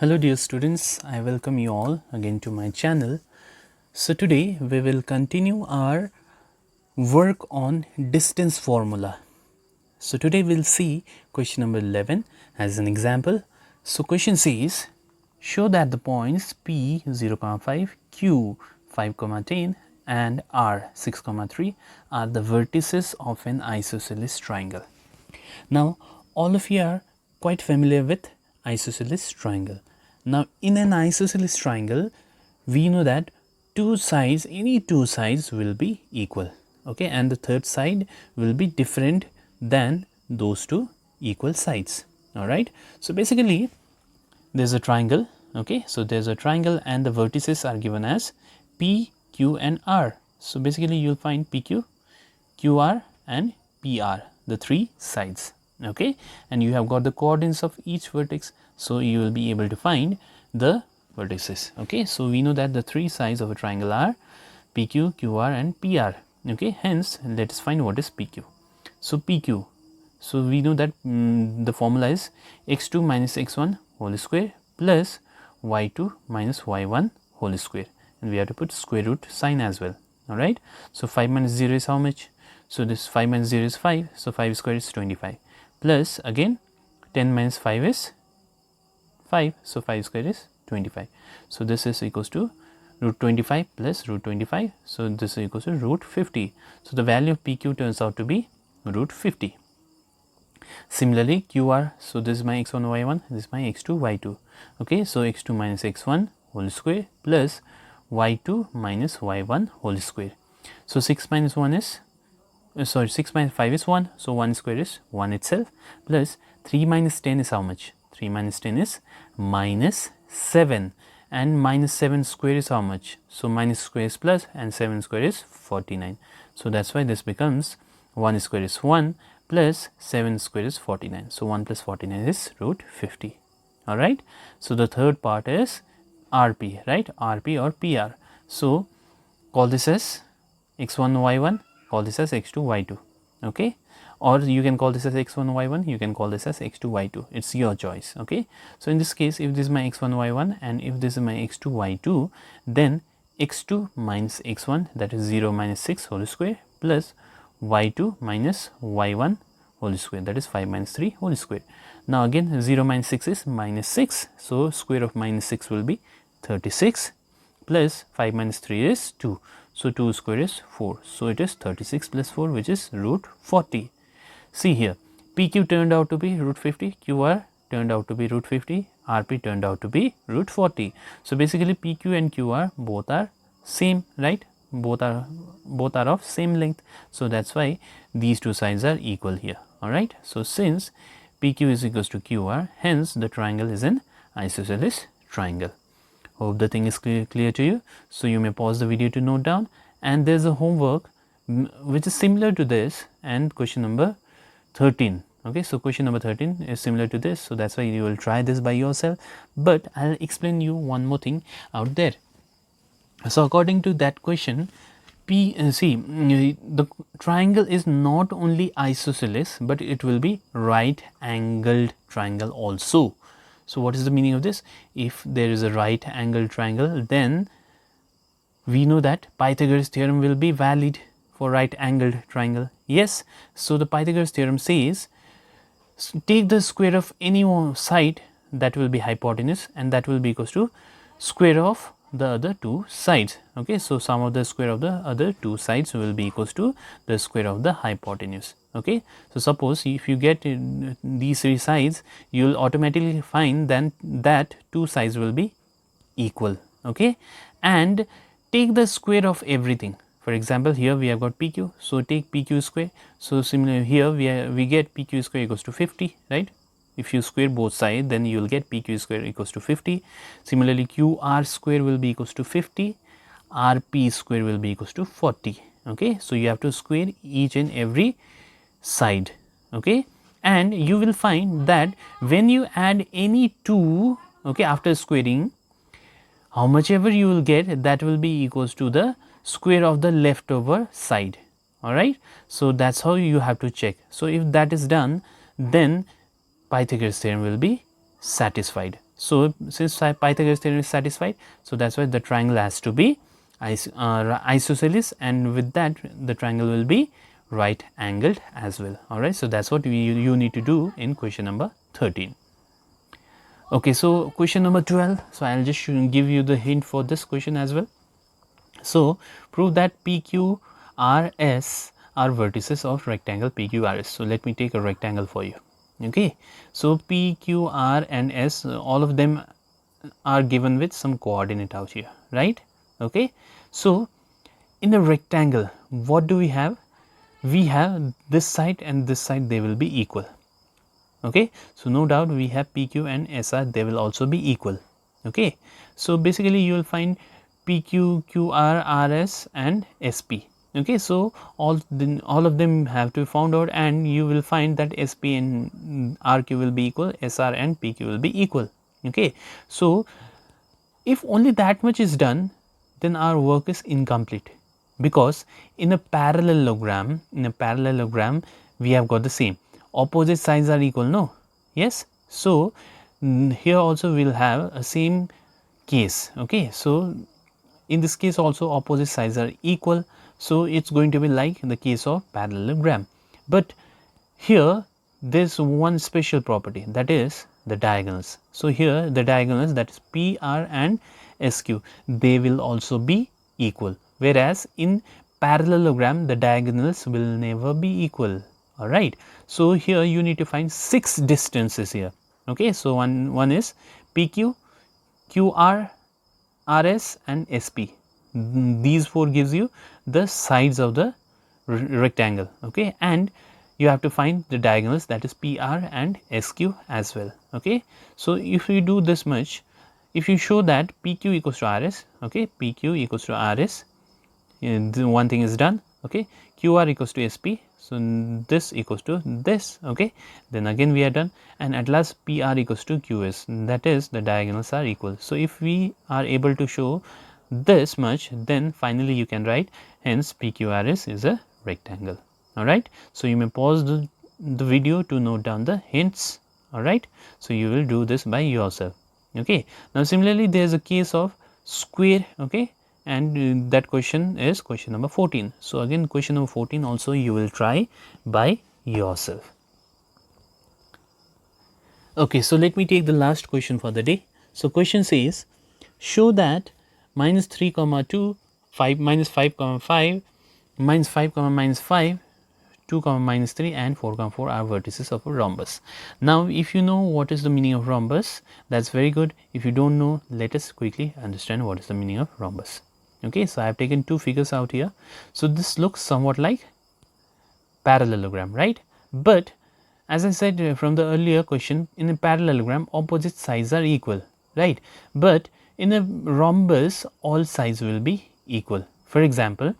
Hello dear students, I welcome you all again to my channel. So today we will continue our work on distance formula. So today we'll see question number 11 as an example. So question says, show that the points P 0,5, Q 5,10 and R 6,3 are the vertices of an isosceles triangle. Now all of you are quite familiar with isosceles triangle. Now in an isosceles triangle we know that any two sides will be equal, okay, and the third side will be different than those two equal sides. All right, so basically there's a triangle, okay, so there's a triangle and the vertices are given as P, Q and R. So basically you'll find PQ, QR and PR, the three sides, okay, and you have got the coordinates of each vertex, so you will be able to find the vertices. Okay, so we know that the three sides of a triangle are PQ, QR and PR. Okay, hence let us find what is PQ. So PQ, so we know that the formula is x2 minus x1 whole square plus y2 minus y1 whole square, and we have to put square root sign as well. All right, so 5 minus 0 is how much? So this 5 minus 0 is 5, so 5 square is 25, plus again 10 minus 5 is 5, so 5 square is 25. So this is equals to root 25 plus root 25, so this is equals to root 50. So the value of PQ turns out to be root 50. Similarly QR, so this is my x1 y1, this is my x2 y2. Okay, so x2 minus x1 whole square plus y2 minus y1 whole square. So 6 minus 1 is 6 minus 5 is 1, so 1 square is 1 itself, plus 3 minus 10 is how much? 3 minus 10 is minus 7, and minus 7 square is how much? So minus square is plus and 7 square is 49. So that's why this becomes 1 square is 1 plus 7 square is 49. So 1 plus 49 is root 50. All right. So the third part is RP, right? RP or PR. So call this as x1 y1, call this as x2 y2. Okay, or you can call this as x1 y1, you can call this as x2 y2, it's your choice. Okay, so in this case if this is my x1 y1 and if this is my x2 y2, then x2 minus x1, that is 0 minus 6 whole square, plus y2 minus y1 whole square, that is 5 minus 3 whole square. Now again 0 minus 6 is minus 6, so square of minus 6 will be 36, plus 5 minus 3 is 2, so 2 square is 4, so it is 36 plus 4, which is root 40. See here, PQ turned out to be root 50, QR turned out to be root 50, RP turned out to be root 40. So basically PQ and QR both are same, right? Both are of same length, so that's why these two sides are equal here. All right, so since PQ is equals to QR, hence the triangle is an isosceles triangle. Hope the thing is clear to you. So you may pause the video to note down, and there's a homework which is similar to this, and question number 13. Okay, so question number 13 is similar to this, so that's why you will try this by yourself, but I'll explain you one more thing out there. So according to that question, the triangle is not only isosceles, but it will be right angled triangle also. So what is the meaning of this? If there is a right angled triangle, then we know that Pythagoras theorem will be valid for right angled triangle. Yes, so the Pythagoras theorem says take the square of any one side that will be hypotenuse, and that will be equals to square of the other two sides. Okay, so sum of the square of the other two sides will be equals to the square of the hypotenuse. Okay, so suppose if you get these three sides, you will automatically find then that two sides will be equal. Okay, and take the square of everything. For example, here we have got PQ, so take PQ square. So similarly here we get PQ square equals to 50, right? If you square both sides, then you will get PQ square equals to 50. Similarly, QR square will be equals to 50, RP square will be equals to 40. Okay, so you have to square each and every side. Okay, and you will find that when you add any two, okay, after squaring, how much ever you will get, that will be equals to the square of the leftover side. All right, so that's how you have to check. So if that is done, then Pythagoras theorem will be satisfied. So since Pythagoras theorem is satisfied, so that's why the triangle has to be isosceles, and with that the triangle will be right angled as well. Alright, so that's what you need to do in question number 13. Okay, so question number 12. So I'll just give you the hint for this question as well. So prove that PQRS are vertices of rectangle PQRS. So let me take a rectangle for you. Okay, so PQR and S, all of them are given with some coordinate out here, right? Okay, so in a rectangle, what do we have? We have this side and this side, they will be equal. Okay, so no doubt we have PQ and SR, they will also be equal. Okay, so basically you will find PQ, QR, RS and SP. Okay, so all of them have to be found out, and you will find that SP and RQ will be equal, SR and PQ will be equal. Okay, so if only that much is done, then our work is incomplete, because in a parallelogram we have got the same opposite sides are equal, no? Yes, so here also we will have a same case. Okay, so in this case also opposite sides are equal, so it's going to be like the case of parallelogram. But here there's one special property, that is the diagonals. So here the diagonals, that is PR and SQ, they will also be equal, whereas in parallelogram the diagonals will never be equal. Alright, so here you need to find 6 distances here. Okay, so one is PQ, QR, RS and SP. These 4 gives you the sides of the rectangle. Okay, and you have to find the diagonals, that is PR and SQ as well. Okay, so if you do this much, if you show that PQ equals to RS, okay, PQ equals to RS, one thing is done. Okay, QR equals to SP, so this equals to this. Okay, then again we are done, and at last PR equals to QS, that is the diagonals are equal. So if we are able to show this much, then finally you can write, hence PQRS is a rectangle. Alright, so you may pause the video to note down the hints. Alright, so you will do this by yourself. Okay, now similarly there is a case of square. Okay, and that question is question number 14. So again question number 14 also you will try by yourself. Okay, so let me take the last question for the day. So question says, show that minus 3 comma 2, 5 minus 5 comma 5, minus 5 comma minus 5, 2 comma minus 3 and 4 comma 4 are vertices of a rhombus. Now if you know what is the meaning of rhombus, that's very good. If you don't know, let us quickly understand what is the meaning of rhombus. Okay, so I have taken 2 figures out here. So this looks somewhat like parallelogram, right? But as I said from the earlier question, in a parallelogram opposite sides are equal, right? But in a rhombus all sides will be equal. For example,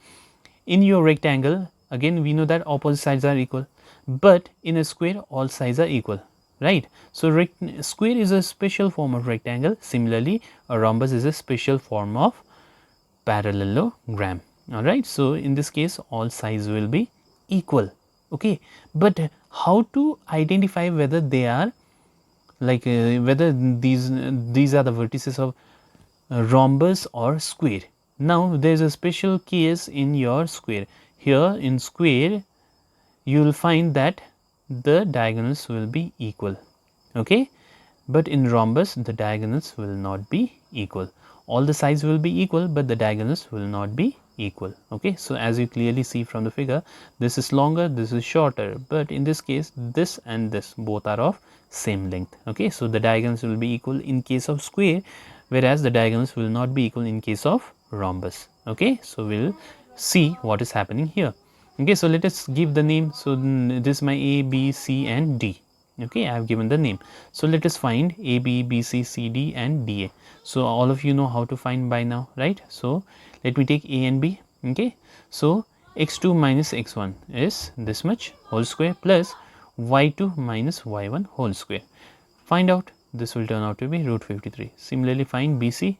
in your rectangle, again we know that opposite sides are equal, but in a square all sides are equal, right? So square is a special form of rectangle. Similarly, a rhombus is a special form of parallelogram. Alright, so in this case all sides will be equal. Okay, but how to identify whether they are like whether these are the vertices of rhombus or square? Now there is a special case in your square. Here in square you will find that the diagonals will be equal. Okay, but in rhombus the diagonals will not be equal. All the sides will be equal, but the diagonals will not be equal. Okay, so as you clearly see from the figure, this is longer, this is shorter, but in this case this and this both are of same length. Okay, so the diagonals will be equal in case of square, whereas the diagonals will not be equal in case of rhombus. Okay, so we'll see what is happening here. Okay, so let us give the name. So this is my A, B, C and D. Okay, I have given the name. So let us find A, B, B, C, C, D and D, A. So all of you know how to find by now, right? So let me take A and B. Okay, so x2 minus x1 is this much whole square plus y2 minus y1 whole square. Find out, this will turn out to be root 53. Similarly find BC.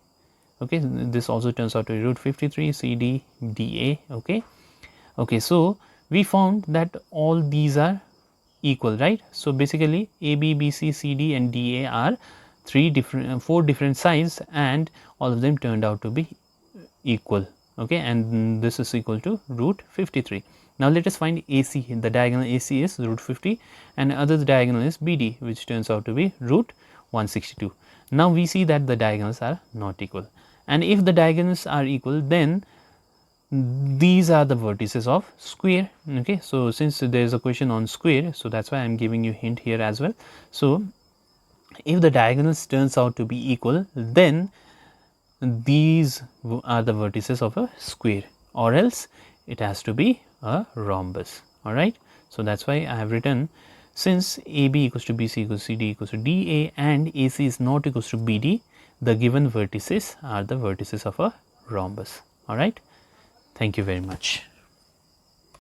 Okay, this also turns out to be root 53, CD, DA. Okay, okay, so we found that all these are equal, right? So basically A, B, B, C, C, D and D, A are 4 different sides, and all of them turned out to be equal. Okay, and this is equal to root 53. Now let us find AC. The diagonal AC is root 50 and other diagonal is BD, which turns out to be root 162. Now we see that the diagonals are not equal, and if the diagonals are equal, then these are the vertices of square. Okay, so since there is a question on square, so that's why I am giving you hint here as well. So if the diagonals turns out to be equal, then these are the vertices of a square, or else it has to be a rhombus. All right, so that's why I have written, since AB equals to BC equals to CD equals to DA and AC is not equals to BD, the given vertices are the vertices of a rhombus. All right, thank you very much.